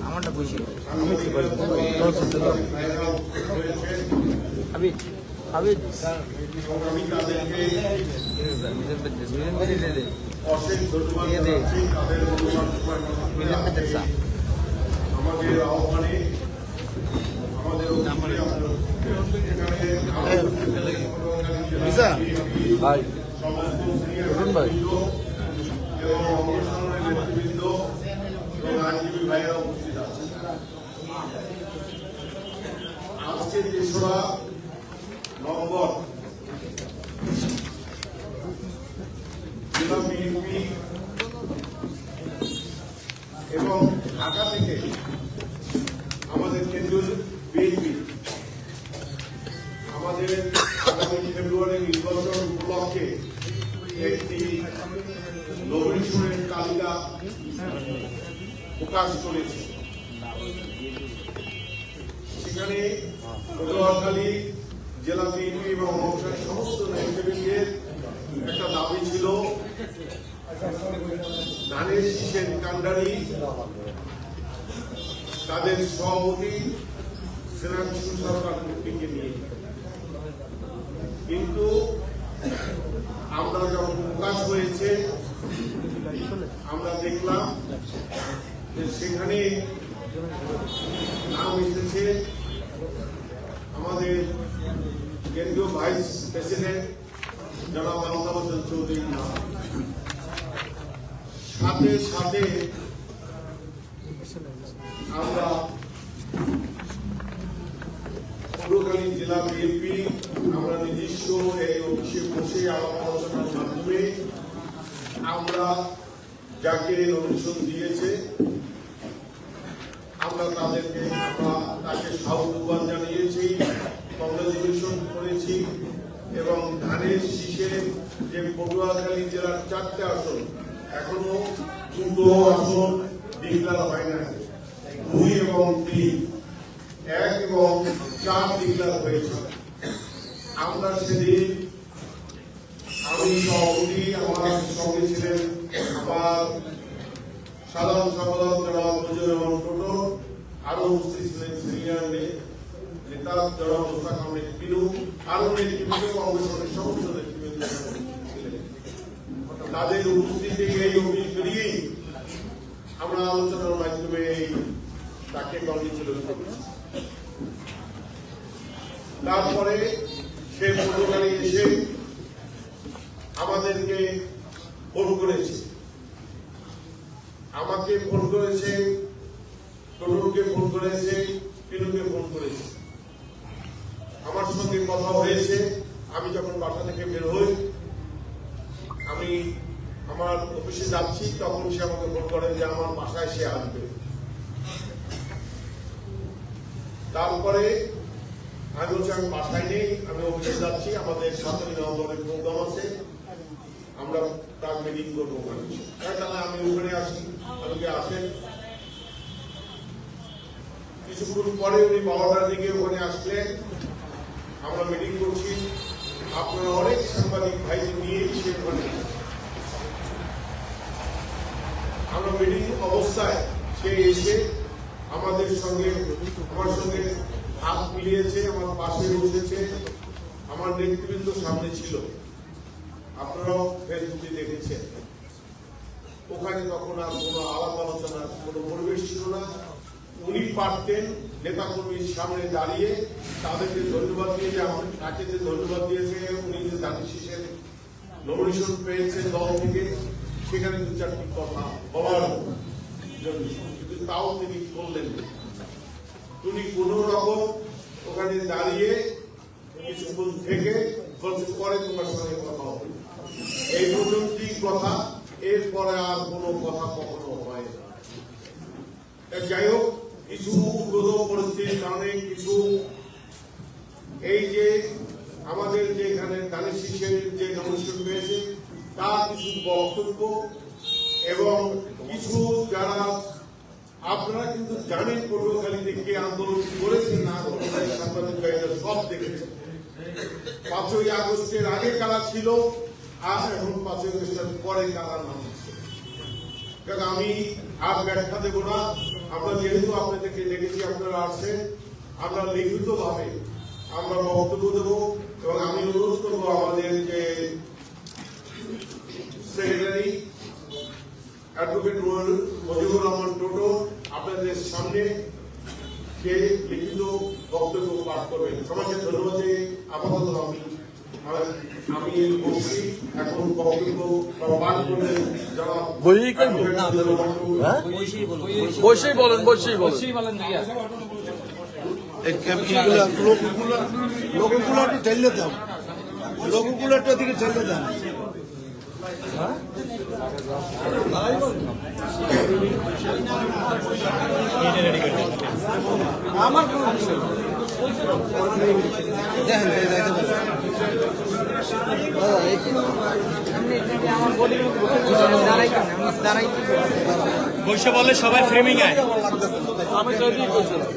আমারটা বুঝি হাবিব হাবিব আমাদের আহ্বানে আমাদের ভাই ভাই নেতৃবৃন্দ এবং আইনজীবী ভাইয়েরা উপস্থিত আছেন। আজকে ৩রা নভেম্বর জেলা বিএনপি এবং ঢাকা থেকে আমাদের কেন্দ্রীয় বিএনপি আমাদের আগামী ফেব্রুয়ারি নির্বাচন উপলক্ষে একটি নমিনেশনের তালিকা প্রকাশ করেছে। সেখানে পটুয়াখালী জেলা বিএনপি এবং অনুষ্ঠানের সমস্ত নেতৃবৃন্দের একটা দাবি ছিল ধানের শীষের কান্ডারি তাদের সভাপতি সেনাকিশোর সরকার কর্তৃককে নিয়ে। কিন্তু আমরা যখন প্রকাশ হয়েছে আমরা দেখলাম যে সেখানে নাম এসেছে আমাদের কেন্দ্রীয় ভাইস প্রেসিডেন্ট জনাব আলতাফ হোসেন চৌধুরীর নাম। সাথে সাথে আমরা পটুয়াখালী জেলা বিএনপি আমরা নিজস্ব এই অফিসে বসে আলাপ আলোচনার মাধ্যমে আমরা যাকে নমিনেশন দিয়েছে আমরা তাকে সাধুবাদ জানিয়েছি, কংগ্রেচুলেশন করেছি এবং ধানের শীষে যে পটুয়াখালী জেলার 4টে আসন এখনো 2টো আসন ডিক্লার হয় না, 2 এবং 3, 1 এবং 4 ডিক্লার হয়েছে। আমরা সেদিন আমি সভাপতি, আমার সঙ্গে ছিলেন আমার সাধারণ সম্পাদক জনাব মুজিবুর রহমান টোটো, আরো উপস্থিত ছিলেন সিনিয়র নেতা জনাব মোস্তাক আহমেদ পিনু, আরো নেতৃবৃন্দ কংগ্রেসের সমস্ত নেতৃবৃন্দ ছিলেন। তাদের উপস্থিতি এই অভিযোগ পেরিয়েই আমরা আলোচনার মাধ্যমে তাকে কংগ্রেচুলেশন করেছি। তারপরে সে পটুয়াখালী এসে আমাদেরকে ফোন করেছে, আমাকে ফোন করেছে, টোটনকে ফোন করেছে, পিনুকে ফোন করেছে, আমার সঙ্গে কথা হয়েছে। আমি যখন বাসা থেকে বের হই, আমি আমার অফিসে যাচ্ছি, তখন সে আমাকে ফোন করেন যে আমার বাসায় সে আসবে। তারপরে আমি বলছি আমি বাসায় নেই, আমি অফিসে যাচ্ছি, আমাদের 7ই নভেম্বরের প্রোগ্রাম আছে, আমরা তার মিটিং করবো ওখানে। তাহলে আমি ওখানে আসি, আমাকে আসেন। কিছুক্ষণ পরে উনি 12টার দিকে ওখানে আসলেন, আমরা মিটিং করছি, আপনারা অনেক সাংবাদিক ভাই নিয়ে এসে ওখানে আমরা মিটিং অবস্থায় সে এসে আমাদের সঙ্গে আমার সঙ্গে হাত মিলিয়েছে, আমার পাশে বসেছে, আমার নেতৃবৃন্দ সামনে ছিল, আপনারাও ফেসবুকে দেখেছেন। ওখানে তখন আর কোনো আলাপ আলোচনার কোনো পরিবেশ ছিল না। উনি পারতেন নেতাকর্মীর সামনে দাঁড়িয়ে তাদেরকে ধন্যবাদ দিয়ে, যে আমাদের তাকে যে ধন্যবাদ দিয়েছে, উনি যে ধানের শীষের নমিনেশন পেয়েছেন দল থেকে, সেখানে 2-4টি কথা বলার জন্য, কিন্তু তাও তিনি করলেন। তুমি কোন রকম ওখানে দাঁড়িয়ে কিছুক্ষণ থেকে বলছে পরে তোমার সঙ্গে কথা হবে, এই পর্যন্তই কথা, এরপরে আর কোনো কথা কখনো হয় না। যাই হোক, কিছু উদ্বোধ পরিস্থিতির কারণে কিছু এই যে আমাদের যে এখানে ধানের শীষের যে নমিনেশন পেয়েছে তার কিছু বক্তব্য এবং কিছু যারা আপনারা কিন্তু জানেন পটুয়াখালীতে কে আন্দোলন করেছে না করেছে, সাংবাদিক ভাইরা সব দেখেছে। 5ই আগস্টের আগে কারা ছিল আর এখন 5ই আগস্টের পরে কারা নাম। আমি আর ব্যাখ্যা দেব না। আমরা যেহেতু আপনাদেরকে ডেকেছি, আপনারা আসছেন, আমরা লিখিতভাবে আমরা বক্তব্য দেব এবং আমি অনুরোধ করবো আমাদের যে সেক্রেটারি অ্যাডভোকেট মজিবুর রহমান টোটো আপনাদের সামনে যে লিখিত বক্তব্য পাঠ করবেন। সমাজের ধন্যবাদ। আপাতত আমি বলছি, এখন বক্তব্য পাঠ করবেন যারা বসেই বলেন লোকগুলো একটু ঠেলে দাও, লোকগুলো একটু দিকে ঠেলে দাও। আমার বসে বলে সবাই ফ্রেমিং আয়। আমি তৈরি করছিলাম।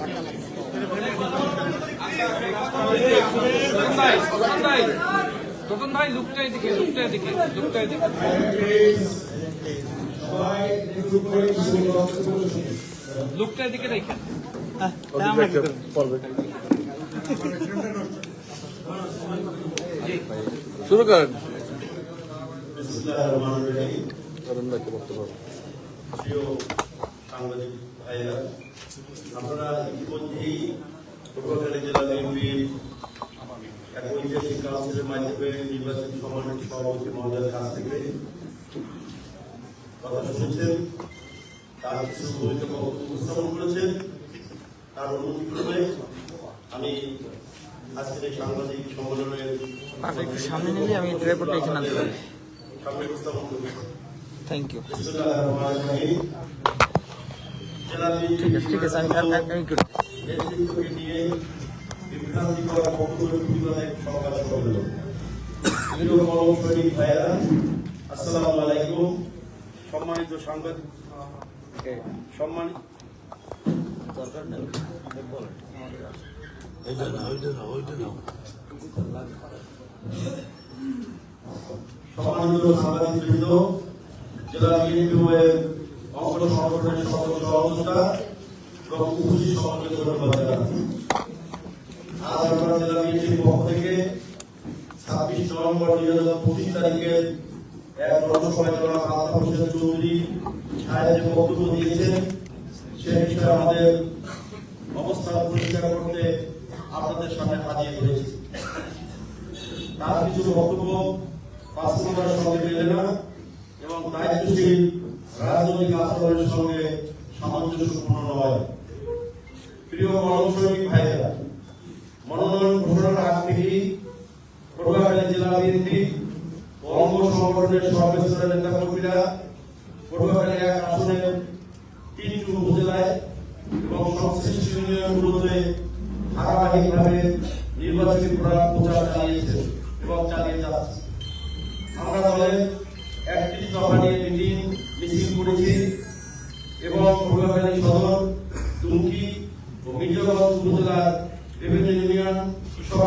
তখন ভাই লুকটাই দিকে লুকটার দিকে রেখে শুরু করেন। প্রিয় সাংবাদিক ভাইয়েরা, আপনারা ইতিমধ্যেই পটুয়াখালী জেলা বিএনপির এক ঐতিহাসিক কাউন্সিলের মাধ্যমে নির্বাচিত সম্মানিত সভাপতি মহোদয়ের কাছ থেকে কথা শুনেছেন, তার কিছু ভূমিকা উপস্থাপন করেছেন। তার অনুমতিক্রমে আমি আজকের এই সাংবাদিক সম্মেলনের সামনে নিলে আমি রিপোর্টটা এখানে আনতে পারি। সামনে উপস্থাপন করব। Thank you. জেলা ঠিক আছে আমি করি। নেতৃত্বকে নিয়ে বিভ্রান্তিকর বক্তব্যের প্রতিবাদে সংবাদ সম্মেলন। প্রিয় কর্মসৈনিক ভাইয়েরা, আসসালামু আলাইকুম। সম্মানিত সাংবাদিক, সম্মানিত সাংবাদিকবৃন্দ, জেলা বিএনপি অঙ্গ সংগঠনের সকল সহযোগিতা এবং উপস্থিত সকলকে ধন্যবাদ জানাচ্ছি। আজ আমরা জেলা বিএনপির পক্ষ থেকে 26 নভেম্বর 2025 তারিখের এক জনসভায় জনাব আলতাফ হোসেন চৌধুরী সাহেব যে বক্তব্য দিয়েছেন, সে বিষয়ে আমাদের অবস্থান পরিষ্কার করতে আপনাদের সামনে হাজির হয়েছি। তার কিছু বক্তব্য বাস্তবতার সঙ্গে মেলে না এবং দায়িত্বশীল রাজনৈতিক আচরণের সঙ্গে সামঞ্জস্যপূর্ণ নয়। প্রিয় কর্মসৈনিক ভাইয়েরা, মনোনয়ন ঘোষণার আগ থেকেই পটুয়াখালী জেলা বিএনপি ও অঙ্গ সংগঠনের সর্বস্তরের নেতাকর্মীরা পটুয়াখালী 1 আসনের 3টি উপজেলায় এবং সংশ্লিষ্ট ইউনিয়নগুলোতে ধারাবাহিকভাবে নির্বাচনী প্রচার চালিয়েছে এবং চালিয়ে যাচ্ছে। আমরা দলের 31 দফা নিয়ে মিটিং মিছিল করেছি এবং পটুয়াখালী সদর, দুমকি ও মির্জাগঞ্জ উপজেলার বিভিন্ন ইউনিয়ন সহ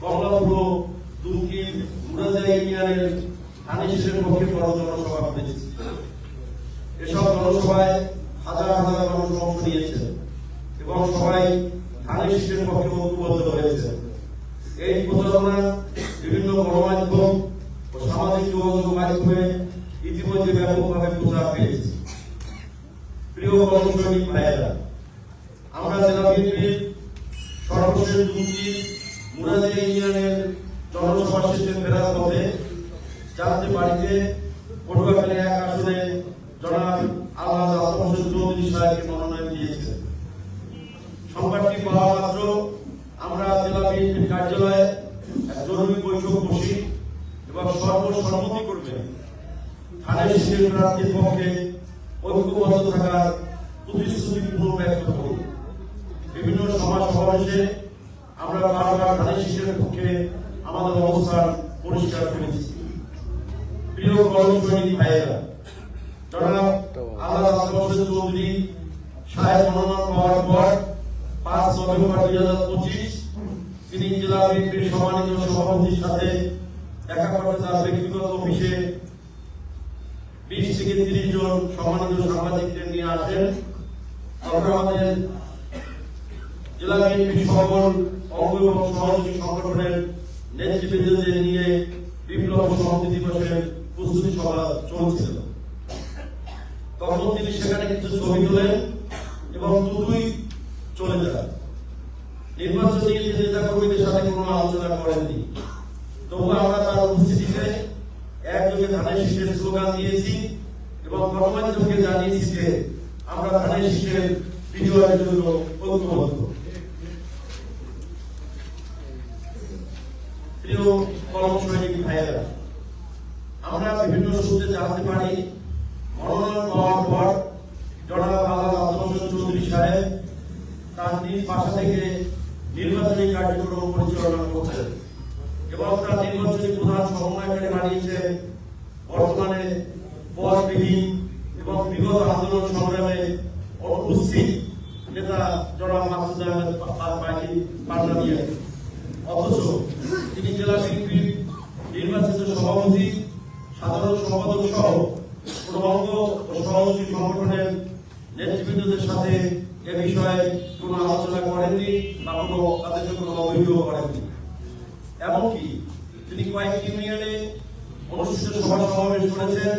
কমলাপুর, দুমকি, মুরাদিয়া ইউনিয়নের ধানেশীষের পক্ষে বড় জনসভা করেছি। এসব জনসভায় হাজার হাজার মানুষ অংশ নিয়েছে এবং সবাই ধানেশীষের পক্ষে ঐক্যবদ্ধ হয়েছে। এই প্রচারণা বিভিন্ন গণমাধ্যম ও সামাজিক যোগাযোগ মাধ্যমে ইতিমধ্যে ব্যাপকভাবে প্রচার পেয়েছে। প্রিয় কর্মসৈনিক ভাইয়েরা, আমরা জেলা বিএনপির সর্বশেষ দুমকি মুরাদিয়া ইউনিয়নের জনসভা শেষে ফেরার পথে যাত্রী বাড়িতে পটুয়াখালী 1 আসনে জনাব আলহাজ আলতাফ হোসেন চৌধুরী সাহেবকে মনোনয়ন দিয়েছেন। সংবাদটি পাওয়া মাত্র আমরা জেলা বিএনপির কার্যালয়ে এক জরুরি বৈঠক বসি এবং সর্বসম্মতি করবে ধানেশীষের প্রার্থীর পক্ষে ঐক্যবদ্ধ থাকার প্রতিশ্রুতি ব্যক্ত করি। বিভিন্ন সভা সমাবেশে আমরা বারবার ধানেশীষের পক্ষে আমাদের অবস্থান পরিষ্কার করেছি। প্রিয় কর্মসৈনিক ভাইয়েরা, জনাব আলহাজ আলতাফ হোসেন চৌধুরী সাহেব মনোনয়ন পাওয়ার পর 5 নভেম্বর 2025 তিনি জেলা বিএনপির সম্মানিত সভাপতির সাথে দেখা করতে তার ব্যক্তিগত অফিসে 20 থেকে 30 জন সম্মানিত সাংবাদিকদের নিয়ে আসেন। তখন আমাদের জেলা বিএনপি সকল অঙ্গ এবং সহযোগী সংগঠনের নেতৃবৃন্দদের নিয়ে বিপ্লব সমাপ্তি দিবসের প্রস্তুতি সভা চলছিল। তখন তিনি সেখানে কিছু ছবি তোলেন এবং দুটোই চলে যান। নির্বাচন নিয়ে নেতা কর্মীদের সাথে কোনো আলোচনা করেননি। তবু আমরা তার উপস্থিতিতে একযোগে ধানের শীষের স্লোগান দিয়েছি এবং গণমাধ্যমকে জানিয়েছি যে আমরা ধানের শীষের বিজয়ের জন্য ঐক্যবদ্ধ। প্রিয় কলম সৈনিক ভাইয়েরা, আমরা বিভিন্ন সূত্রে জানতে পারি মনোনয়ন পাওয়ার পর জনাব আলাল আব্দুল হোসেন চৌধুরী সাহেব তার নিজ বাসা থেকে নির্বাচনী কার্যক্রম পরিচালনা করছেন এবং তার নির্বাচনী প্রধান সমন্বয়কারী বানিয়েছে বর্তমানে পদবিহীন এবং বিগত আন্দোলন সংগ্রামে অনুপস্থিত নেতা জনাব মাসুদ আহমেদ পাটনামিয়া। অথচ তিনি জেলা বিএনপির নির্বাচিত সভাপতি, সাধারণ সম্পাদক সহ কোন অঙ্গ ও সহযোগী সংগঠনের নেতৃবৃন্দদের সাথে এ বিষয়ে কোন আলোচনা করেননি বা তাদেরকে কোনো অভিযোগ করেননি। এমনকি তিনি কয়েকটি ইউনিয়নে অনুষ্ঠিত সভা সমাবেশ করেছেন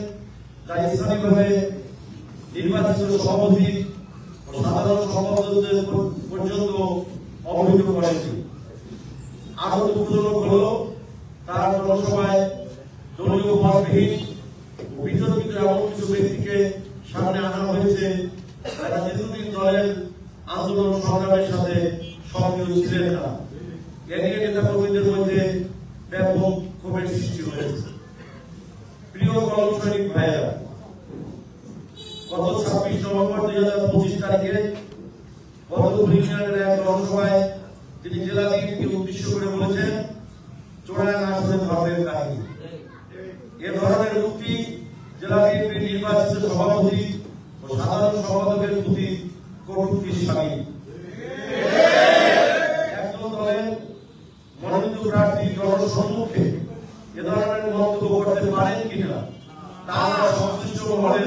যা স্থানীয়ভাবে নির্বাচিত সভাপতি ও সাধারণ সম্পাদকদের পর্যন্ত অবহিত করেননি। আরো দুঃখজনক হল তার জনসভায় দলীয় পদবিহীন বিতর্কিত এমন কিছু ব্যক্তিকে সামনে আনা হয়েছে যারা দীর্ঘদিন দলের আন্দোলন সংগ্রামের সাথে সক্রিয় ছিলেন না। এদিকে নেতা কর্মীদের মধ্যে ব্যাপক ক্ষোভের সৃষ্টি হয়েছে। প্রিয় কলম সৈনিক ভাইয়েরা, গত 26 নভেম্বর 2025 তারিখে বদরপুর ইউনিয়নের এক জনসভায় তিনি জেলা বিএনপিকে উদ্দেশ্য করে বলেছেন চোরাং আসনে ধর্মের কাহিনী। এ ধরনের উক্তি জেলা বিএনপির নির্বাচিত সভাপতি ও সাধারণ সম্পাদকের প্রতি কটূক্তির শামিল। একজন দলের মনোনীত প্রার্থী জনসম্মুখে এ ধরনের মন্তব্য করতে পারেন কিনা তা আমরা সংশ্লিষ্ট মহলে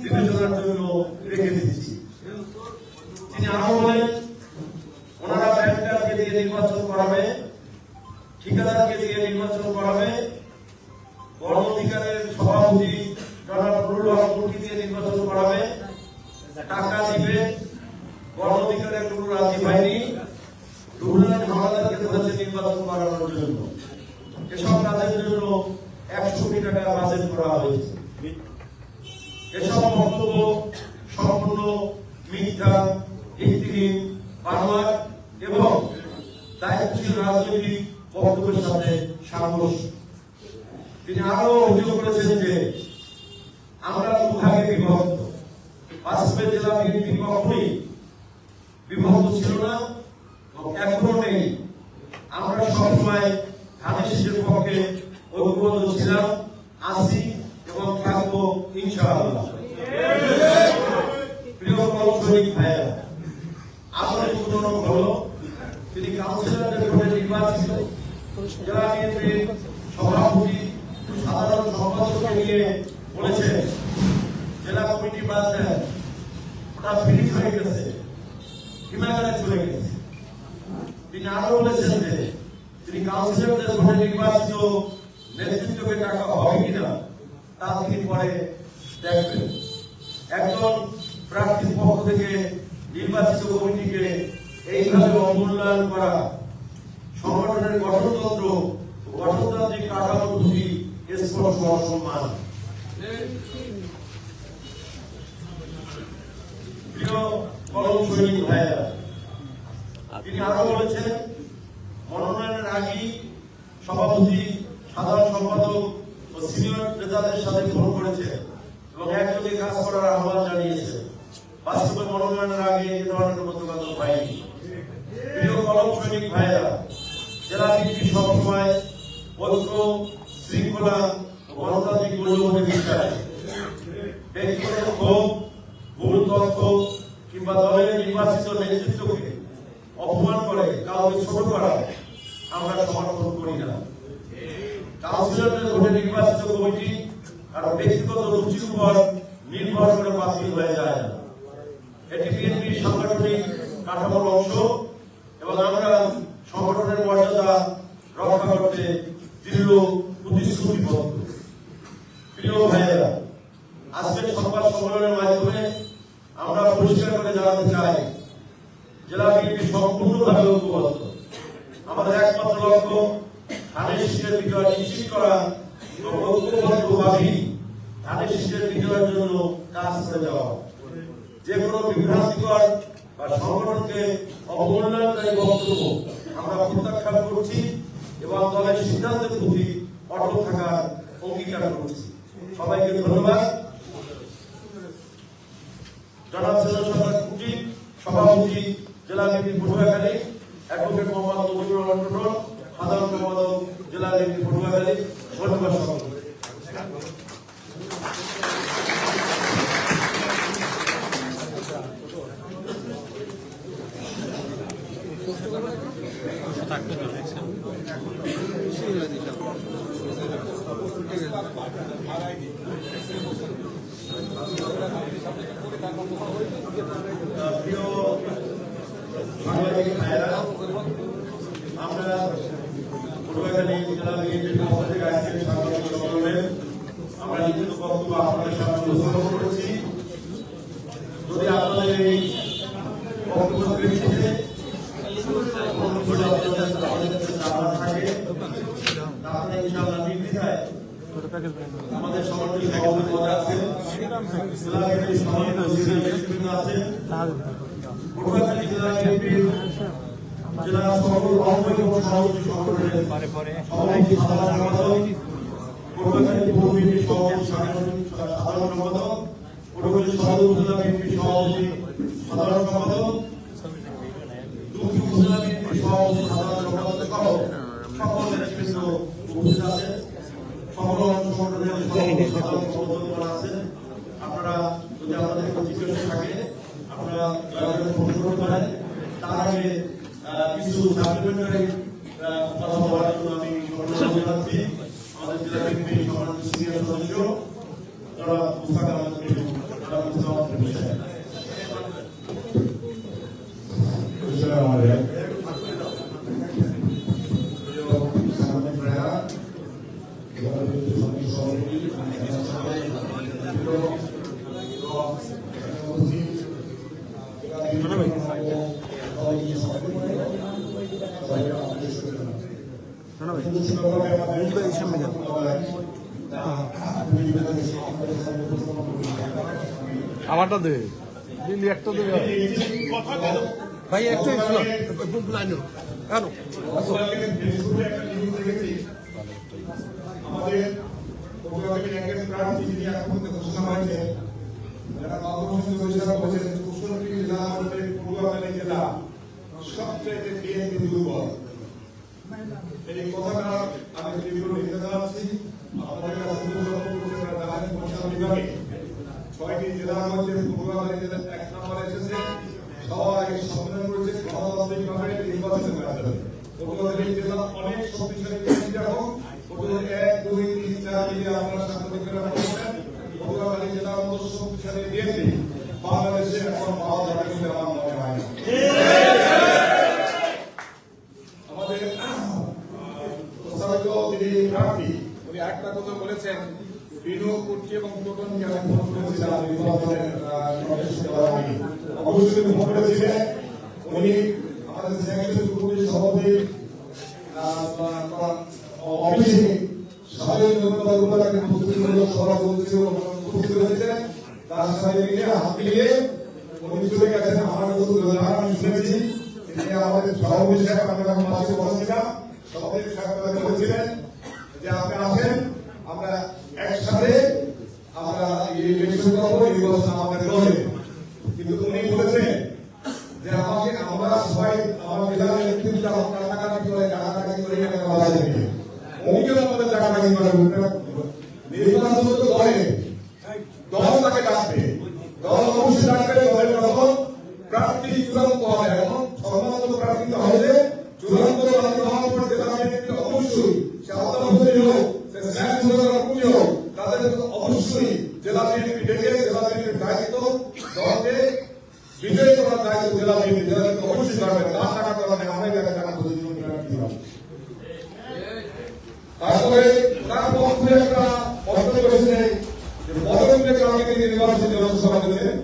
বিবেচনার জন্য রেখে দিচ্ছি। তিনি আরো বলেন ওনারা ব্যাংকারকে দিয়ে নির্বাচন করাবে, ঠিকাদারকে দিয়ে নির্বাচন করাবে, গণ অধিকারের সভাপতি জনাব নুরুল হক মুর্কি দিয়ে নির্বাচন করাবে, টাকা দিবে। গণ অধিকারের কোনো রাজি হয়নি, রুহুল হাওলাদারকে ধরেছে নির্বাচন করানোর জন্য। এসব কাজের জন্য 100 কোটি টাকা বাজেট করা হয়েছে। এসব বক্তব্য সম্পূর্ণ মিথ্যা, ভিত্তিহীন, বানোয়াট এবং দায়িত্বশীল রাজনৈতিক বক্তব্যের সাথে সাংঘর্ষিক। তিনি আরো অভিযোগ করেছেন যে আমরা দুভাগে বিভক্ত। বাস্তবে জেলা বিএনপি কখনোই বিভক্ত ছিল না এবং এখনো নেই। আমরা সবসময় ধানের শীষের পক্ষে ঐক্যবদ্ধ ছিলাম, আছি এবং থাকবো ইনশাআল্লাহ। প্রিয় কলম সৈনিক ভাইয়েরা, আপনার উদাহরণ হল তিনি কাউন্সিলরদের ভোটে নির্বাচিত জেলা বিএনপির সভাপতি সাধারণ সম্পাদককে নিয়ে বলেছেন জেলা কমিটি বাদ দেন, ওটা ফিনিশ হয়ে গেছে, হিমাগারে চলে গেছে। তিনি আরো বলেছেন যে তিনি কাউন্সিলরদের ভোটে নির্বাচিত নেতৃত্বকে টাকা হবে কিনা তা তিনি পরে দেখবেন। একজন প্রার্থীর পক্ষ থেকে নির্বাচিত কমিটিকে এইভাবে অবমূল্যায়ন করা সংগঠনের গঠনতন্ত্র গঠনতান্ত্রিক কাঠামোর প্রতি স্পষ্ট অসম্মান। প্রিয় কলম সৈনিক ভাইয়েরা, তিনি আরো বলেছেন মনোনয়নের আগেই সভাপতি, সাধারণ সম্পাদক ও সিনিয়র নেতাদের সাথে ফোন করেছে এবং একযোগে কাজ করার আহ্বান জানিয়েছে। বাস্তবে মনোনয়নের আগে এই ধরনের মতবাদ হয়নি। প্রিয় কলম সৈনিক ভাইয়েরা, জেলা বিএনপি সবসময় ঐক্য, শৃঙ্খলা ও গণতান্ত্রিক মূল্যবোধে বিশ্বাস। ব্যক্তিগত ক্ষোভ, ভুল তথ্য কিংবা দলের নির্বাচিত নেতৃত্বকে অপমান করে কাউকে ছোট করা আমরা সমর্থন করি না। কাউন্সিলরদের ভোটে নির্বাচিত কমিটি আর ব্যক্তিগত রুচির উপর উপর নির্ভর করে বাতিল হয়ে যায় না। এটি বিএনপির সাংগঠনিক কাঠামোর অংশ এবং আমরা সংগঠনের মর্যাদা রক্ষা করতে দৃঢ় প্রতিশ্রুতিবদ্ধ। প্রিয় ভাইয়েরা, আজকের সংবাদ সম্মেলনের মাধ্যমে আমরা পরিষ্কার করে জানাতে চাই, জেলা বিএনপি সম্পূর্ণভাবে ঐক্যবদ্ধ। আমাদের একমাত্র লক্ষ্য ধানের শীষের বিজয় নিশ্চিত করা এবং ঐক্যবদ্ধভাবেই ধানের শীষের বিজয়ের জন্য কাজ করে যাওয়া। যে কোনো বিভ্রান্তিকর বা সংগঠনকে অবমূল্যায়নকারী বক্তব্য আমরা প্রত্যাখ্যান করছি এবং দলের সিদ্ধান্তের প্রতি অটল থাকার অঙ্গীকার করছি। সবাইকে ধন্যবাদ। জনাব সৈয়দ সরকার কুটি, সভাপতি জেলা বিএনপি পটুয়াখালী, অ্যাডভোকেট মোহাম্মদ নজরুল রহমান, সাধারণ সম্পাদক জেলা বিএনপি পটুয়াখালী। ধন্যবাদ সকলকে। প্রিয় সাংবাদিক ভাইয়েরা, আমরা পটুয়াখালী জেলা বিএনপির পক্ষ থেকে আজকের সাংবাদিক সম্মেলনে আমরা লিখিত বক্তব্য আপনাদের সামনে উপস্থাপন করেছি। যদি আপনাদের এই বক্তব্য প্রেক্ষিতে থাকে তাহলে ইনশাআল্লাহ নির্দ্বিধায় আমাদের সমাজের সভাপতি আছেন, জেলা বিএনপির সভাপতি আছেন, পটুয়াখালী জেলা বিএনপির জেলা সকল আহ্বায়ক ও সভাপতি সংগঠনের সভাপতি সাধারণ সম্পাদক, পটুয়াখালী পৌর বিএনপির সভাপতি সাধারণ সম্পাদক, পটুয়াখালী সদর উপজেলা বিএনপির সভাপতি সাধারণ সম্পাদক, দুর্গ উপজেলা বিএনপির সভাপতি সাধারণ সম্পাদক সহ সকল নেতৃবৃন্দ উপস্থিত আছেন। সকল সংগঠনের সাধারণ সম্পাদকরা আছেন। আপনারা যদি আমাদের জিজ্ঞাসা থাকে আপনারা ফোন করতে পারেন। তার আগে কিছু সাপ্লিমেন্টারি কথা বলার জন্য আমি অনুরোধ জানাচ্ছি আমাদের জেলা বিএনপির সম্মানিত সিনিয়র সদস্য যারা মুস্তাক আহমদ বিষয়। আমারটা দে দিল্লি একটা দেবে ভাই একটু আমাদের পটুয়াখালী একের প্রার্থী যিনি এখন ঘোষণা হয়েছে যারা বাবুমন্ত্রী ঘোষণা করেছেন 64টি জেলার মধ্যে পটুয়াখালী জেলা সবচেয়ে বিএনপি দুর্বল। এই কথাটা আমি তীব্র নিন্দা জানাচ্ছি। আপনাদের কাছে বিভাগে 6টি জেলার মধ্যে পটুয়াখালী জেলা 1 নম্বরে এসেছে। সবার আগে সম্মেলন করেছে গণতান্ত্রিকভাবে নির্বাচনের মাধ্যমে। পটুয়াখালী জেলা অনেক শক্তিশালী হোক পটুয়াখালী 1, 2, 3, 4 মিলিয়ে আপনারা সাংবাদিকরা বলছেন পটুয়াখালী জেলার মতো শক্তিশালী বিএনপি বাংলাদেশে এখন পাওয়া যাবে বলে আমার মনে হয় না। আমাদের প্রস্তাবিত যিনি প্রার্থী উনি একটা কথা বলেছেন, বিনু কুর্তি এবং টোটনকে আমি ফোন করেছিলাম নির্বাচনের অবশ্যই ফোন করেছিলেন। উনি আমাদের সেক্রেটারি গ্রুপের সভাপতি অফিসে সাধারণ জনতার উপর একটা প্রতিনিধিমূলক সভা উপস্থিত হয়েছে। তার সাথে মিলে হাত মিলিয়ে উনি চলে গেছেন। আমার আমি শুনেছি তিনি আমাদের সভাপতি সাহেব আমরা যখন পাশে বসেছিলাম সভাপতি সাহেব বলেছিলেন যে আপনি আসেন আমরা একসাথে আমরা ইলেকশন করবো, নির্বাচন আমাদের রয়ে। কিন্তু উনি বলেছেন যে আমাকে আমরা সবাই আমার জেলার নেতৃত্ব কাটাকাটি করে উনি কেন আমাদের টাকাটাকি করে নির্বাচন তো দলে দল তাকে ডাকবে, দল অবশ্যই ডাকবে। দলের যখন প্রার্থী চূড়ান্ত হয় এবং সম্মানিত প্রার্থী হলে চূড়ান্ত প্রার্থী হওয়ার পর জেলা বিএনপি অবশ্যই সে আদালতের হোক সে হোক তাদের অবশ্যই জেলা বিএনপি দলকে বিজয়ী করার দায়িত্ব জেলা বিএনপি জেলাকে অবশ্যই করবে। তার টাকা কারণে আমরা এখানে টাকা প্রতিদিন দিলাম। তারপরে তার পক্ষে একটা বক্তব্য করেছে যে বদরপুরের কারণে তিনি নির্বাচিত জনসভা দিলেন।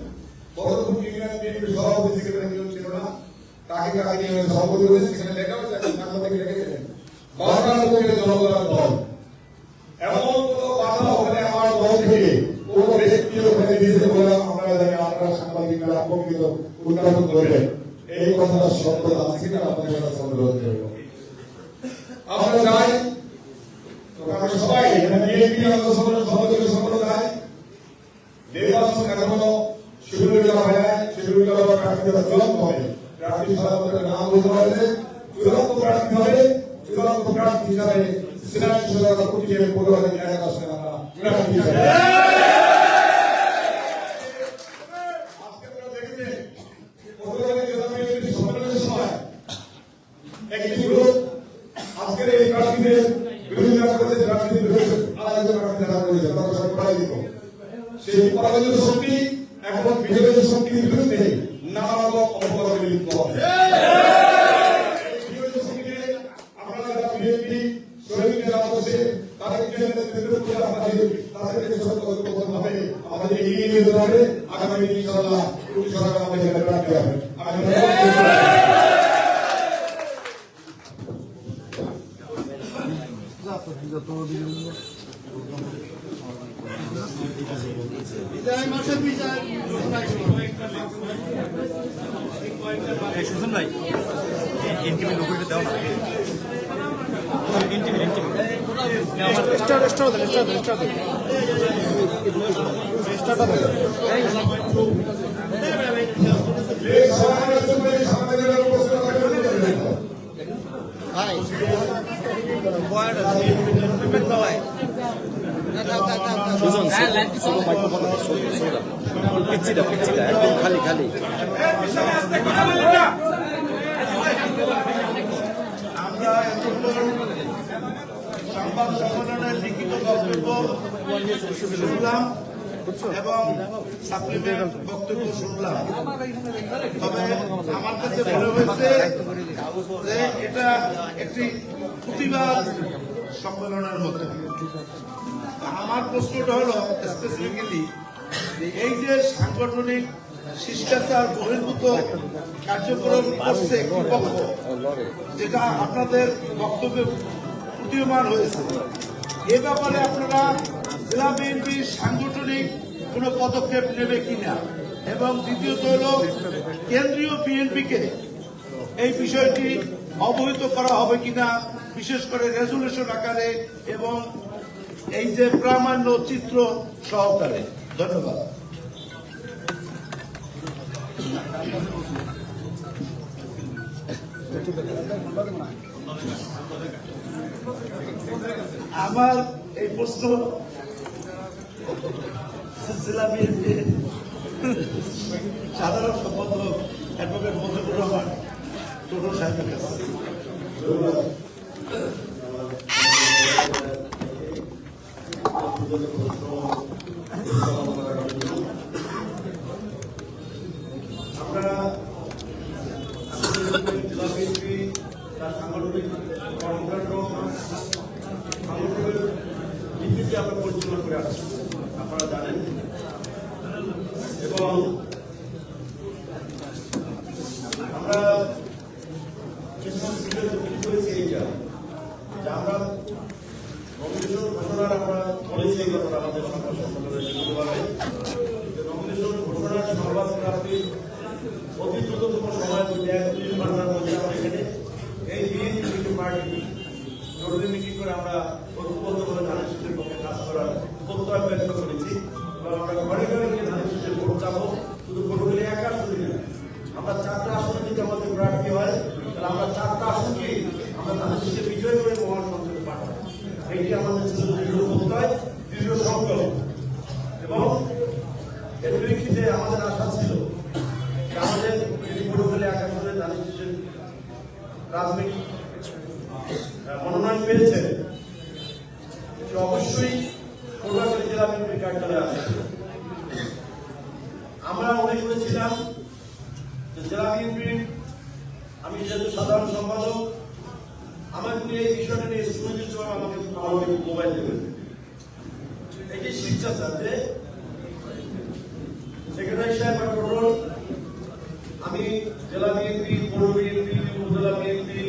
বদরপুর ইউনিয়ন বিএনপির সভাপতি সেক্রেটারি কেউ ছিল না, তাকে কাকে নিয়ে সভাপতি হয়েছে সেখানে লেখা হয়েছে, সাংবাদিক রেখেছিলেন বাংলার পক্ষে জনগণের দল। এমন কোন বাধা ওখানে আমার দল থেকে কোন ব্যক্তি ওখানে দিয়েছে বলে আমরা জানি, আপনারা সাংবাদিকরা প্রকৃত উদ্ঘাটন করবেন। এই কথাটা সত্যতা আছে কিনা আপনাদের কাছে অনুরোধ করব। আমরা চাই আমরা সবাই বিএনপি সভাপতি সম্প্রদায় নির্বাচন এখনো শুরু করা হয় নাই, শুরু করা প্রার্থীরা চূড়ান্ত হবে। প্রার্থী সভাপতির নাম বলতে পারলে চূড়ান্ত প্রার্থী হবে। চূড়ান্ত প্রার্থী হিসাবে সিনাট সরকার প্রতিটি পরিবারের জায়গা আসলে আমরা প্রার্থী হিসাবে আজকে আপনারা দেখেছেন পটুয়াখালী জেলা বিএনপির সম্মেলনের সময় একটি গ্রুপ আজকের এই প্রার্থীদের বিরোধিতা করেছে, প্রার্থীদের বিরুদ্ধে আলাদা প্রার্থী দাঁড়া করেছে, তারা সব পরাজিত। সেই পরাজিত শক্তি এখন বিজেপির শক্তির বিরুদ্ধে নানা রকম অপকর্মে লিপ্ত হবে। আপনারা যারা বিএনপি শহীদদের আদর্শে তাদেরকে হবে আমাদের এগিয়ে নিয়ে যেতে হবে। আগামী ইনশাআল্লাহ সরকার আমাদের প্রার্থী হবে। সুজন ভাই এনটিভি লোগোটা দাও না। পিচ্ছিটা একদম খালি খালি। আমরা সংবাদ সম্মেলনের লিখিত বক্তব্য শুনলাম এবং সাপ্লিমেন্ট বক্তব্য শুনলাম। তবে আমার কাছে মনে হয়েছে যে এটা একটি প্রতিবাদ সম্মেলনের মতো। আমার প্রশ্নটা হলো স্পেসিফিক্যালি এই যে সাংগঠনিক শিষ্টাচার বহির্ভূত কার্যক্রম করছে কর্তৃপক্ষ, যেটা আপনাদের বক্তব্যে প্রতীয়মান হয়েছে, এ ব্যাপারে আপনারা জেলা বিএনপির সাংগঠনিক কোনো পদক্ষেপ নেবে কিনা, এবং দ্বিতীয়ত হল কেন্দ্রীয় বিএনপিকে এই বিষয়টি অবহিত করা হবে কিনা, বিশেষ করে রেজুলেশন আকারে এবং এই যে প্রামাণ্য চিত্র সহকারে। ধন্যবাদ। আমার এই প্রশ্ন জেলা বিএনপির সাধারণ সম্পাদক অ্যাডভোকেট মজিবুর রহমান টোটো সাহেবের কাছে। আমরা জেলা বিএনপি তার সাংগঠনিক কর্মকাণ্ড সাংগঠনিক ভিত্তিতে আমরা পরিচালনা করে আসছি, আপনারা জানেন। এবং আমরা করেছি এইটা যে আমরা নমিনেশন ঘোষণার আমরা বলেছি এই কথাটা আমাদের সংবাদ সম্মেলনে লিখিতভাবে। নমিনেশন ঘোষণার সংবাদ প্রাপ্তির অতি দ্রুততম সময়ের মধ্যে 1-2 ঘন্টার মধ্যে আমরা এখানে এই বিএনপি পার্টি জরুরি মিটিং করে আমরা ঐক্যবদ্ধভাবে ধানের শীষের পক্ষে কাজ করার প্রত্যয় ব্যক্ত করেছি। এবং আমরা ঘরে ঘরে গিয়ে ধানের শীষের ভোট চাবো। শুধু ভোটগুলি একা শুনি না, আমরা 4টা আসনে যদি আমাদের প্রার্থী হয় তাহলে আমরা 4টা আসনকেই আমরা ধানের শীষে বিজয় করে মহান সংসদে পাঠাবো। এইটি আমাদের ছিল দৃঢ় প্রত্যয়, দৃঢ় সংকল্প। এবং এর প্রেক্ষিতে আমাদের আশা ছিল যে আমাদের যদি ভোটগুলি একা শুনে ধানের শীষের রাজনৈতিক মনোনয়ন পেয়েছে, সে অবশ্যই পটুয়াখালী জেলা বিএনপির কার্যালয়ে আছে। আমরা মনে করেছিলাম যে জেলা বিএনপির আমি যেহেতু সাধারণ সম্পাদক, আমার এই বিষয়টা নিয়ে সুনির্দিষ্ট আমাকে মোবাইল দেবেন। এটি শিক্ষাচার যে সেক্রেটারি সাহেব কন্ট্রোল, আমি জেলা বিএনপি, পৌর বিএনপি, উপজেলা বিএনপি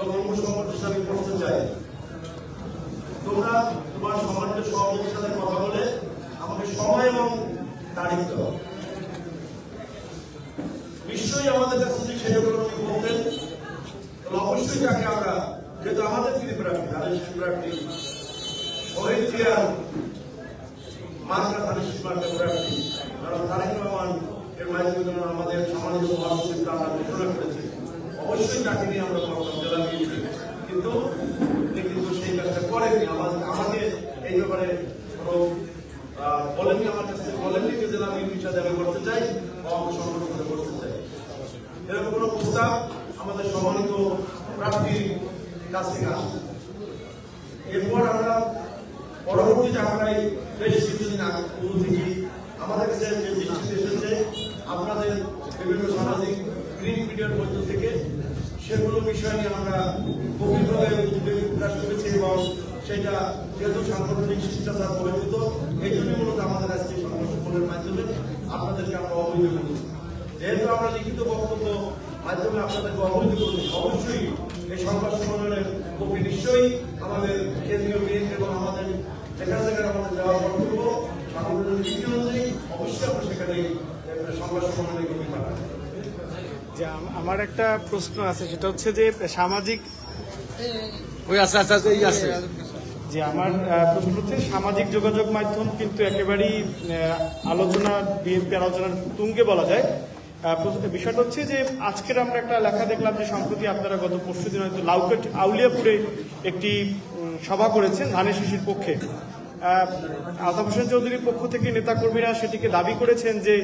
এবং অঙ্গ সংগঠনের সাথে করতে চাই, তোমরা তোমার সম্মানিত সভাপতির সাথে কথা বলে আমাকে সময় এবং তারিখ দাও। নিশ্চয়ই আমাদের কাছে যদি সেগুলো বলতেন তাহলে অবশ্যই তাকে আমরা, যেহেতু আমাদের তিনি প্রার্থী, তাদের প্রার্থী শহীদ জিয়ার মার্কা তাদের মার্কা প্রার্থী, কারণ তারেক রহমান এর মাধ্যমে যেমন আমাদের সামাজিক মহাসচিবটা আমরা ঘোষণা করেছি, অবশ্যই তাকে নিয়ে আমরা করতাম জেলা বিএনপি, কিন্তু সেই কাজটা করেনি। আমাকে এই ব্যাপারে বলেননি, আমার কাছে বলেননি যে জেলা বিএনপির সাথে আমি করতে চাই বা অঙ্গ সংগঠনের সাথে করতে চাই, এরকম কোনো প্রস্তাব আমাদের সম্মানিত প্রার্থীর কাছ থেকে আসে। এরপর আমরা পরবর্তীতে আমরা বেশ কিছুদিন আগে থেকে আমাদের কাছে যে দৃষ্টিতে এসেছে আপনাদের বিভিন্ন সামাজিক গ্রিন মিডিয়ার মধ্য থেকে, সেগুলো বিষয় নিয়ে আমরা গভীরভাবে উদ্বেগ প্রকাশ করেছি এবং সেটা যেহেতু সাংগঠনিক শিষ্টাচার বহির্ভূত, এই জন্য মূলত আমাদের আজকে সংবাদ সম্মেলনের মাধ্যমে আপনাদেরকে আমরা অবহিত করছি। যেহেতু আমরা লিখিত বক্তব্য মাধ্যমে আপনাদেরকে অবহিত করছি, অবশ্যই এই সংবাদ সম্মেলনের কপি নিশ্চয়ই আমাদের কেন্দ্রীয় বিএনপি এবং আমাদের যেখানে যেখানে আমাদের যাওয়ার বক্তব্য সাংগঠনিক নীতি অনুযায়ী অবশ্যই আমরা সেখানে সংবাদ সম্মেলনের কপি পাঠাবো। যে আমার একটা প্রশ্ন আছে, সেটা হচ্ছে যে সামাজিক যে আমার প্রশ্ন হচ্ছে সামাজিক যোগাযোগ মাধ্যম কিন্তু একেবারেই আলোচনা, বিএনপি আলোচনার তুঙ্গে বলা যায়। বিষয়টা হচ্ছে যে আজকের আমরা একটা লেখা দেখলাম যে সম্প্রতি আপনারা গত পরশুদিন হয়তো লাউকেট আউলিয়াপুরে একটি সভা করেছেন ধানের শীষের পক্ষে। আলতাফ হোসেন চৌধুরীর পক্ষ থেকে নেতাকর্মীরা সেটিকে দাবি করেছেন যে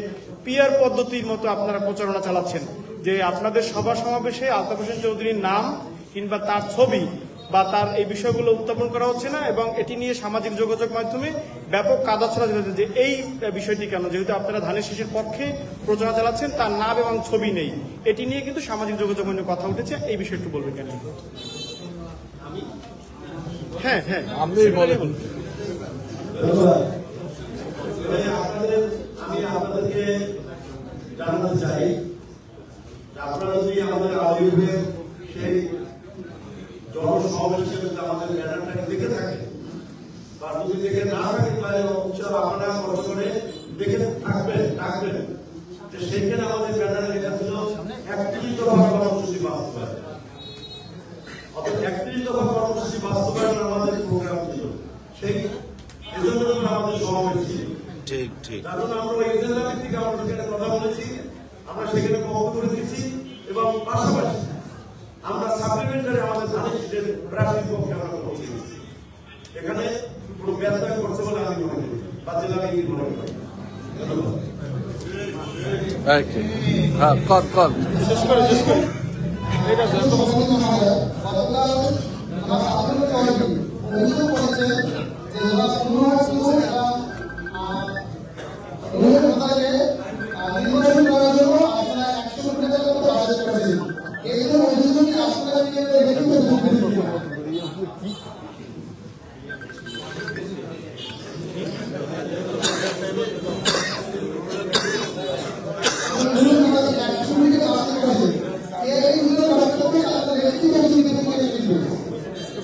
পিআর পদ্ধতির মতো আপনারা প্রচারণা চালাচ্ছেন, যে আপনাদের সভা সমাবেশে আলতাফ হোসেন চৌধুরীর নাম কিংবা তার ছবি বা তার এই বিষয়গুলো উত্থাপন করা হচ্ছে না, এবং এটি নিয়ে সামাজিক যোগাযোগ মাধ্যমে ব্যাপক কাদা ছড়া চলেছে যে এই বিষয়টি কেন, যেহেতু আপনারা ধানের শীষের পক্ষে প্রচারণা চালাচ্ছেন, তার নাম এবং ছবি নেই, এটি নিয়ে কিন্তু সামাজিক যোগাযোগ মাধ্যমে কথা উঠেছে। এই বিষয়টি একটু বলবেন কেন? হ্যাঁ হ্যাঁ আপনি বলেন। আমি আপনাদেরকে জানাতে চাই, আপনারা যদি আমাদের আবির্ভের সেই জনসমাবেশ আমাদের ব্যানারটাকে দেখে থাকে বা যদি দেখে না থাকেন, আপনারা কষ্ট করে দেখে থাকবেন যে সেইখানে আমাদের ব্যানারে লেখা ছিল 31 দফা কর্মসূচি বাস্তবায়ন। অর্থাৎ 31 দফা কর্মসূচি বাস্তবায়ন আমাদের প্রোগ্রাম ছিল, সেই এজন্য আমাদের সমাবেশ ছিল। ঠিক ঠিক। কারণ আমরা এজেন্ডা ভিত্তিক আমরা সেখানে কথা বলেছি, আমরা সেখানে বক্তব্য করে দিচ্ছি এবং পাশাপাশি আমরা সাপ্লিমেন্টারি আমাদের ধানের শীষের প্রার্থীর পক্ষে আমরা পৌঁছে দিচ্ছি। এখানে কোনো ব্যবসায় করছে বলে আমি মনে করি বা জেলা বিএনপি মনে করি। ধন্যবাদ। শেষ করে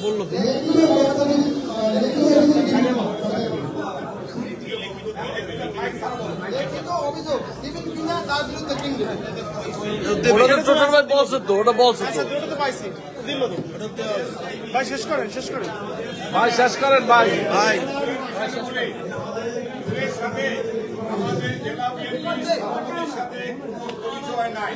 বললো ওটা বলছে তো পাইছি, দিল তো ভাই। শেষ করেন ভাই, শেষ করেন ভাই। আমাদের জেলা বিএনপির সভাপতির সাথে কোনো পরিচয় নাই।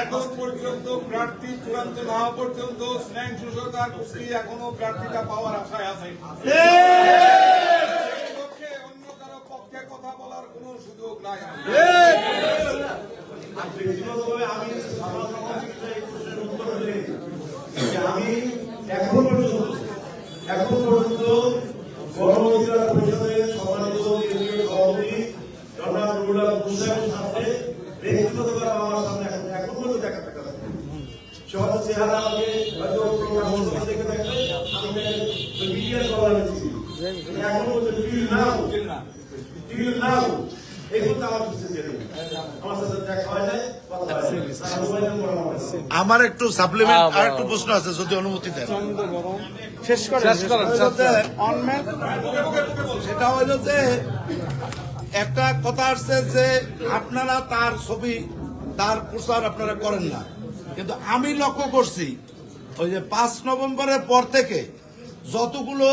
এখন পর্যন্ত প্রার্থী চূড়ান্ত না হওয়া পর্যন্ত স্নেহ সুসতার কুস্তি এখনো প্রার্থীটা পাওয়ার আশায় আছে। অন্য কারো পক্ষে কথা বলার কোনো সুযোগ নাই। ব্যক্তিগতভাবে আমি আমি এখন পর্যন্ত গণ অধিকার পরিষদের সম্মানিত কেন্দ্রীয় সভাপতি জনাব শহীদুল্লাহ মুসাইফের সাথে ব্যক্তিগতভাবে আমার সামনে এখন পর্যন্ত দেখা থাকে সে হয়তো চেহারা আমাকে হয়তো প্রকাশ দেখে থাকলে আমি মিডিয়ার কভার নিচ্ছি এখন পর্যন্ত ডিল নাও এগুলো তো আমার কিছু জেনে আমার সাথে দেখা হয় নাই কথা হয় না। আমার একটু সাপ্লিমেন্ট আর একটু প্রশ্ন আছে যদি অনুমতি দেন। শেষ করেন অনম্যান সেটা হইল যে একটা কথা আসছে যে আপনারা তার ছবি তার প্রচার আপনারা করেন না, কিন্তু আমি লক্ষ্য করছি ওই যে 5 নভেম্বরের পর থেকে যতগুলো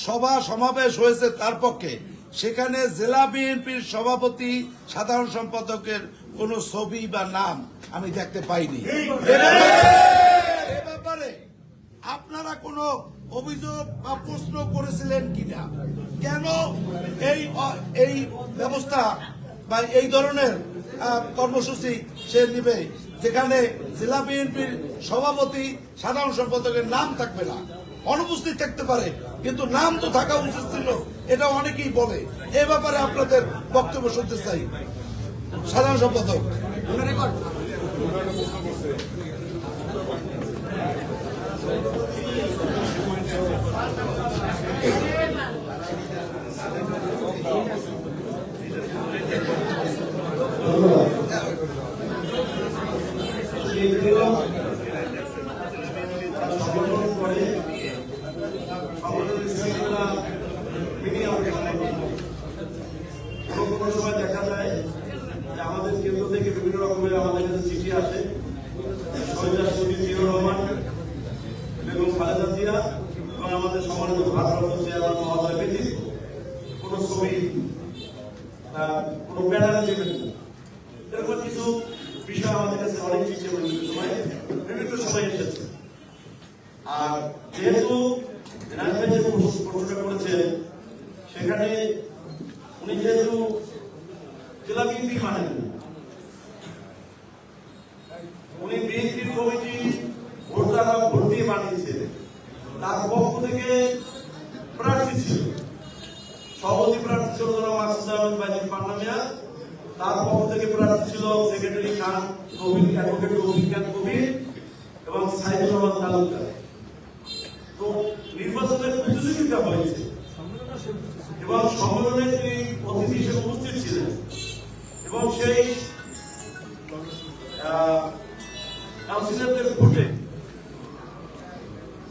সভা সমাবেশ হয়েছে তার পক্ষে সেখানে জেলা বিএনপির সভাপতি সাধারণ সম্পাদকের কোন ছবি বা নাম আমি দেখতে পাইনি। এ ব্যাপারে আপনারা কোনো অভিযোগ বা প্রশ্ন করেছিলেন কিনা? কেন এই ব্যবস্থা বা এই ধরনের কর্মসূচি সে নিবে যেখানে জেলা বিএনপির সভাপতি সাধারণ সম্পাদকের নাম থাকবে না, অনুপস্থিত থাকতে পারে কিন্তু নাম তো থাকা উচিত ছিল, এটা অনেকেই বলে। এ ব্যাপারে আপনাদের বক্তব্য শুনতে চাই সাধারণ সম্পাদক। দেখা যায় যে আমাদের কেন্দ্র থেকে বিভিন্ন রকমের আমাদের কাছে চিঠি আসে, জিয়াউর রহমান বেগম খালেদা জিয়া এবং আমাদের সম্মানিত ভারপ্রাপ্ত চেয়ারম্যান মহোদয় ব্যতীত কোন ছবি কোন ব্যানারে দেবেন না, এরকম কিছু বিষয় আমাদের কাছে অনেক চিঠি বিভিন্ন সময় এসেছে। আর যেহেতু যে প্রশ্নটা করেছেন সেখানে উনি যেহেতু জেলা বিএনপি মানেন, উনি বিএনপির কমিটি ভোটাররা ভোট দিয়ে বানিয়েছে, তার পক্ষ থেকে প্রার্থী ছিল, সভাপতি প্রার্থী ছিল মাকসুদ আহমেদ বাইজিদ পান্নামিয়া, তার পক্ষ থেকে প্রার্থী ছিল সেক্রেটারি খান কবির, অ্যাডভোকেট অভিজ্ঞান কবির এবং সাইদুর রহমান তালুকদার। তো নির্বাচনের প্রতিযোগিতা হয়েছে এবং সম্মেলনে তিনি অতিথি হিসেবে উপস্থিত ছিলেন এবং সেই কাউন্সিলরদের ভোটে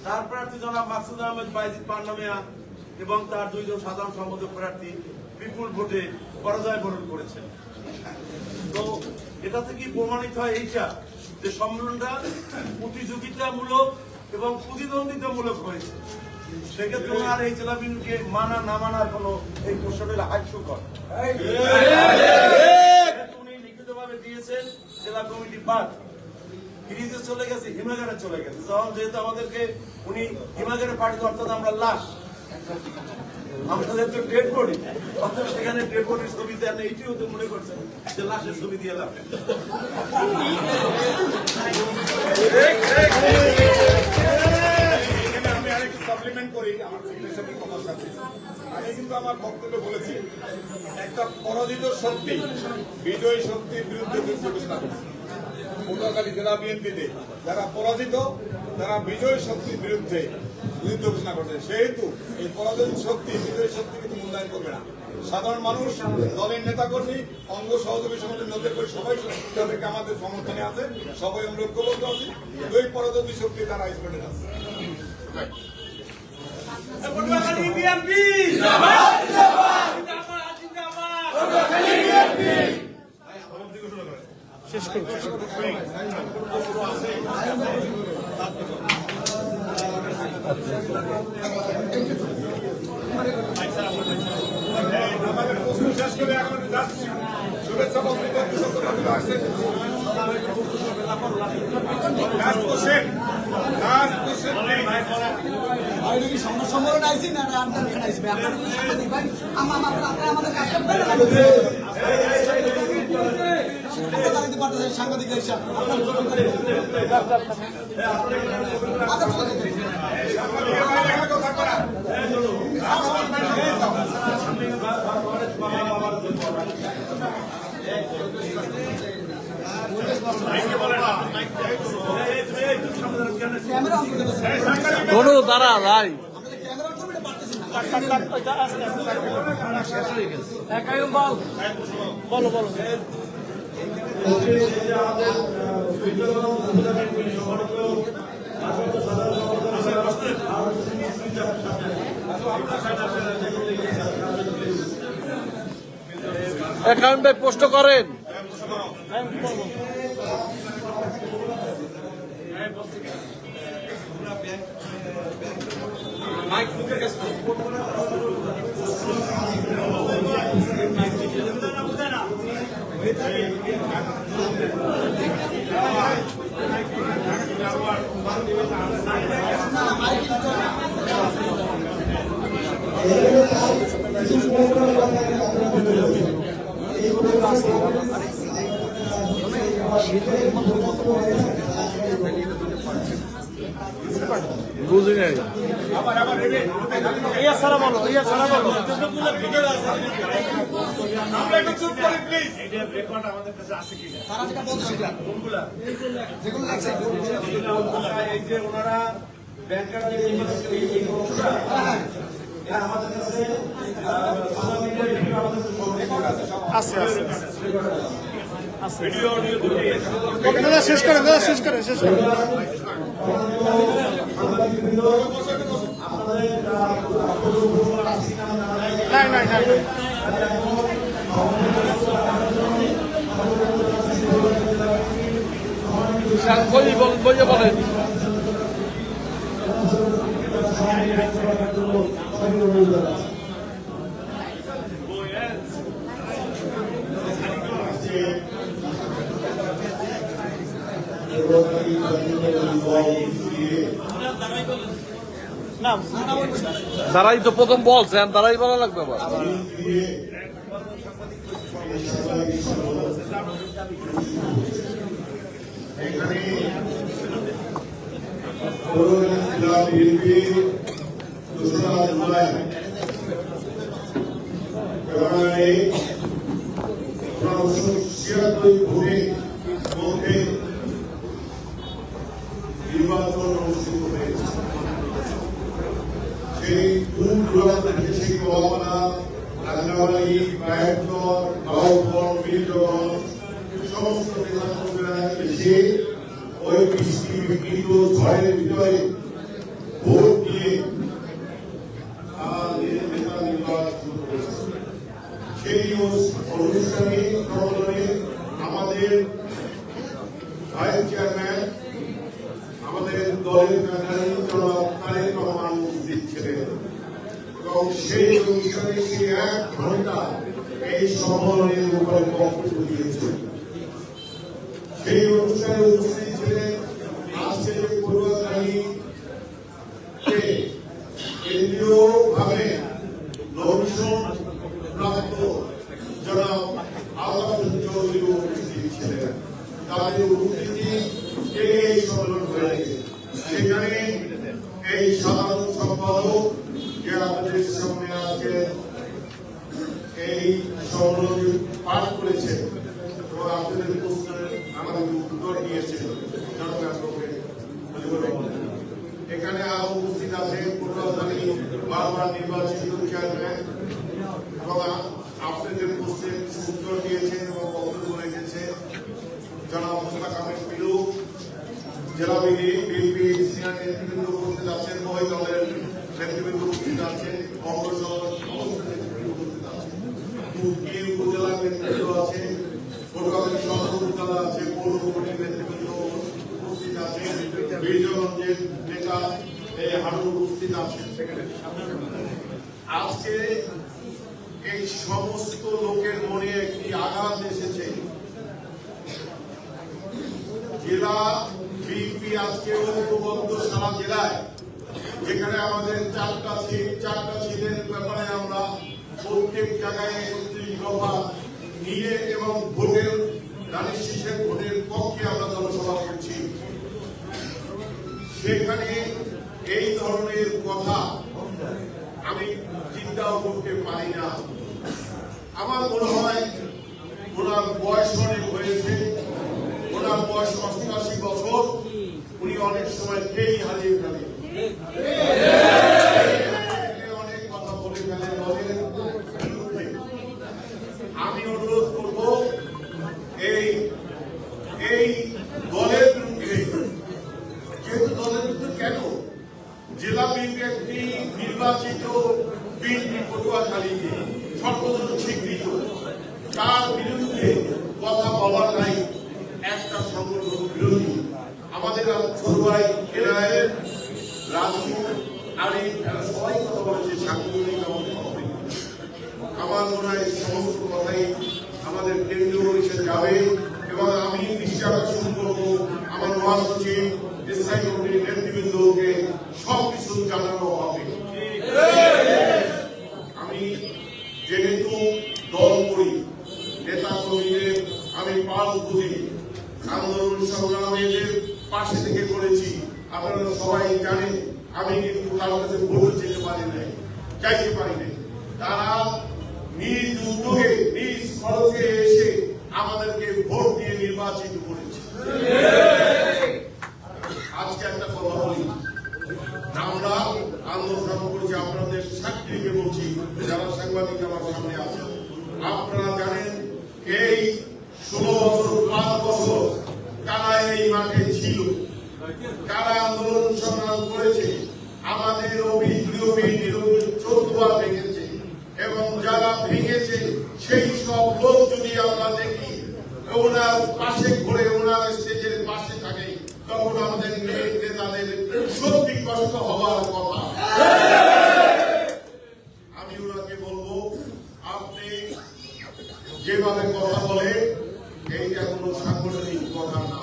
তার প্রার্থী জনাব মাকসুদ আহমেদ বাইজিদ পান্নামিয়া এবং তার 2 জন সাধারণ সম্পাদক প্রার্থী বিপুল ভোটে পরাজয় বরণ করেছেন। তো এটা থেকে প্রমাণিত হয় এইটা যে সম্মেলনটা প্রতিযোগিতামূলক এবং প্রতিদ্বন্দ্বিতামূলক হয়েছে। সেক্ষেত্রে আর এই জেলা বিএনপিকে মানা না মানার কোন এই প্রশ্নটা হাস্যকর। উনি লিখিতভাবে দিয়েছেন জেলা কমিটি বাদ ফ্রিজে চলে গেছে, হিমাগারে চলে গেছে। যখন যেহেতু আমাদেরকে উনি হিমাগারে পাঠিত, অর্থাৎ আমরা লাশ, আমরা যেহেতু ডেড বডি, অর্থাৎ সেখানে ডেড বডির ছবি দেন, এইটিও তো মনে করছেন যে লাশের ছবি দিয়ে লাভ। আমি আরেকটু সাপ্লিমেন্ট করি আমার ফিটনেসের কথার সাথে। আমি কিন্তু আমার বক্তব্যে বলেছি একটা পরাজিত শক্তি বিজয়ী শক্তির বিরুদ্ধে যুদ্ধ ঘোষণা করছে। পটুয়াখালী জেলা বিএনপিতে যারা পরাজিত তারা বিজয়ী শক্তির বিরুদ্ধে যুদ্ধ ঘোষণা করছে, সেহেতু এই পরাজিত শক্তি বিজয়ী শক্তি কিন্তু মূল্যায়ন করবে না। সাধারণ মানুষ, দলের নেতাকর্মী, অঙ্গ সহযোগী সংগঠন নজর করে সবাই তাদেরকে আমাদের সমর্থনে আছে, সবাই আমরা ঐক্যবদ্ধ আছি। দুই পরাজিত শক্তি তারা আইসোলেটেড আছে। শেষ করুন। আমাদের প্রশ্ন শেষ করে এখন যাচ্ছি। শুভেচ্ছা বক্তব্য আসছেন। সম্মেলন আইসি না আন্দোলন আইসি সাংবাদিক ভাই আমাদের কাজ সাংবাদিক আপনার ক্যামেরা অন করে কোনো দাঁড়া ভাই আমাদের ক্যামেরা অন করে পারতেছি না একাই বল বলো বলো অ্যাকাউন্টে পোস্ট করেন। বুঝি নাই ইয়া সারা বলো ইয়া সারা বলো তারা যেটা বলছে সেটা যেগুলো লাগছে এই যে ওনারা ব্যাংকার যে আমাদের কাছে সোশ্যাল মিডিয়ায় ভিডিও আমাদের আছে আছে ওকে দাদা শেষ করেন নাই বইয়ে বলেন না দাঁড়াই তো প্রথম বলছেন, দাঁড়াই বলা লাগবে আবার। এখানে জেলা বিএনপি দোসরা জুলাই এবারে 1976 ভোটের মধ্যে নির্বাচন অনুষ্ঠিত হয়েছে। সেই দূর দূরান্ত থেকে সেই গোয়ালপাড়া, রাজনাবাড়ি, বায়ারচর, বাউফল, মিল্টন সমস্ত নেতাকর্মীরা এসে ওই বৃষ্টি বিঘ্নিত ঝড়ের ভিতরে ভোট দিয়ে নেতা নির্বাচন করেছে। সেই অনুষ্ঠানে প্রবলনে আমাদের ভাইস চেয়ারম্যান, আমাদের দলের প্রার্থী জনাব তারেক রহমান উপস্থিত ছিলেন এবং সেই অনুষ্ঠানে সে 1 ঘন্টা এই সম্মেলনের উপরে বক্তব্য দিয়েছেন। সেই অনুষ্ঠানে উপস্থিত ছিলেন আজকে যে পড়ুয়াখালীতে কেন্দ্রীয় ভাবে নমিশন প্রাপ্ত জনাব আল্লাহ চৌধুরী উপস্থিত ছিলেন। তাদের উপস্থিতি এই সম্মেলন হয়েছে। সেখানে এই সাধারণ সম্পাদক যে আমাদের সামনে আজকে এই সম্মেলনে পাঠ করেছেন এবং আপনাদের প্রশ্নের আমাদের উত্তর দিয়েছেন এখানে আরো উপস্থিত আছেন পটুয়াখালী বারবার নির্বাচিত চেয়ারম্যান এবং আপনাদের প্রশ্নের উত্তর দিয়েছেন এবং বক্তব্য রেখেছে জনাব মোস্তফা কামাল পিলু, জেলা বিএনপি সিনিয়র নেতৃবৃন্দ উপস্থিত আছেন, মহিলা দলের নেতৃবৃন্দ উপস্থিত আছেন, অগ্রসর সমস্ত নেতৃবৃন্দ উপস্থিত আছেন, উপজেলার নেতৃবৃন্দ আছে, পটুয়াখালী সদর উপজেলা আছে, পৌর কমিটির নেতৃবৃন্দ উপস্থিত আছেন, বীরগঞ্জের নেতা হারুন উপস্থিত আছেন। আজকে এই সমস্ত লোকের মনে একটি আঘাত এসেছে। জেলা বিএনপি আজকে ঐক্যবদ্ধ সারা জেলায়, যেখানে আমাদের 4টা সিটের ব্যাপারে আমরা প্রত্যেক জায়গায় 31 দফা নিয়ে এবং ভোটের ধানের শীষের ভোটের পক্ষে আমরা জনসভা করছি। সেখানে এই ধরনের কথা আমি চিন্তাও করতে পারি না। আমার মনে হয় ওনার বয়স অনেক হয়েছে, ওনার বয়স 88 বছর। সময় খেয়েই হারিয়ে ফেলে, অনেক কথা বলে ফেলে দলের বিরুদ্ধে। আমি অনুরোধ করব এই দলের বিরুদ্ধে, যেহেতু দলের বিরুদ্ধে কেন, জেলা বিএনপি একটি নির্বাচিত বিএনপি পটুয়াখালীতে সর্বজন স্বীকৃত, তার বিরুদ্ধে কথা বলার নাই একটা সংগঠন বিরোধী। আমাদের ছোট ভাই এনায়েত, রাজু, আরিফ, এরা সবাই কথা বলেছে সাংগঠনিক ব্যবস্থা হবে। আমার মনে হয় সমস্ত কথাই আমাদের কেন্দ্রীয় পরিষদ যাবে এবং আমি দৃষ্টি আকর্ষণ করবো আমার মহাসচিব, স্থায়ী কমিটির নেতৃবৃন্দকে সবকিছু জানানো হবে। আমি যেহেতু দল করি, নেতা কর্মীদের আমি পাল বুঝি, আন্দোলন সংগ্রামীদের পাশে থেকে করেছি, আপনারা সবাই জানেন। আমি কিন্তু তার কাছে ভোট যেতে পারি নাই, চাইতে পারি নাই। তারা নিজ উদ্যোগে নিজ খরচে এসে আমাদেরকে ভোট দিয়ে নির্বাচিত করেছে। আজকে একটা কথা বলি, আমরা আন্দোলন করছি, আপনাদের সাক্ষীকে বলছি, যারা সাংবাদিক আমার সামনে আছে, আপনারা জানেন এই 16 বছর 5 বছর তারা এই মাঠে ছিল, তারা আন্দোলন সংগ্রাম করেছে, আমাদের অভিযোগ 14 বার ভেঙেছে এবং যারা ভেঙেছে সেই সব লোক যদি আমরা দেখি ওনার পাশে ঘুরে ওনার স্টেজের পাশে থাকে, তখন আমাদের নেতাদের সত্যি কষ্ট হওয়ার কথা। আমি ওনাকে বলবো, আপনি যেভাবে কথা বলেন এইটা কোনো সাংগঠনিক কথা না।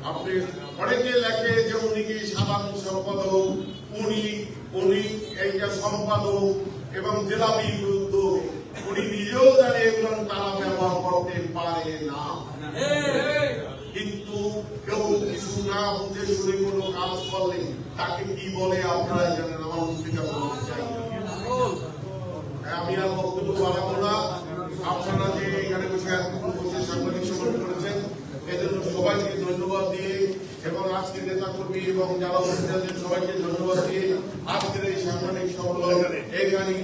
আপনি অনেকে লেখে যে উনি কি সাধারণ সম্পাদক, উনি এইটা সম্পাদক এবং জেলা বিরুদ্ধ, উনি নিজেও জানে এগুলো তারা ব্যবহার করতে পারে না। কিন্তু কেউ কিছু না বুঝে শুনে কোনো কাজ করলে তাকে কি বলে আপনারা জানেন, আমার ভূমিকা বলতে চাই। আমি আর বক্তব্য বাড়াবো না। আপনারা যে এখানে বসে সাংবাদিক সম্মেলন করেছেন, এজন্য সবাইকে ধন্যবাদ দিয়ে এবং আজকে নেতা কর্মী এবং যারা অভিনেতাদের সবাইকে ধন্যবাদ দিয়ে আজকের এই সাংবাদিক সম্মেলন এখানে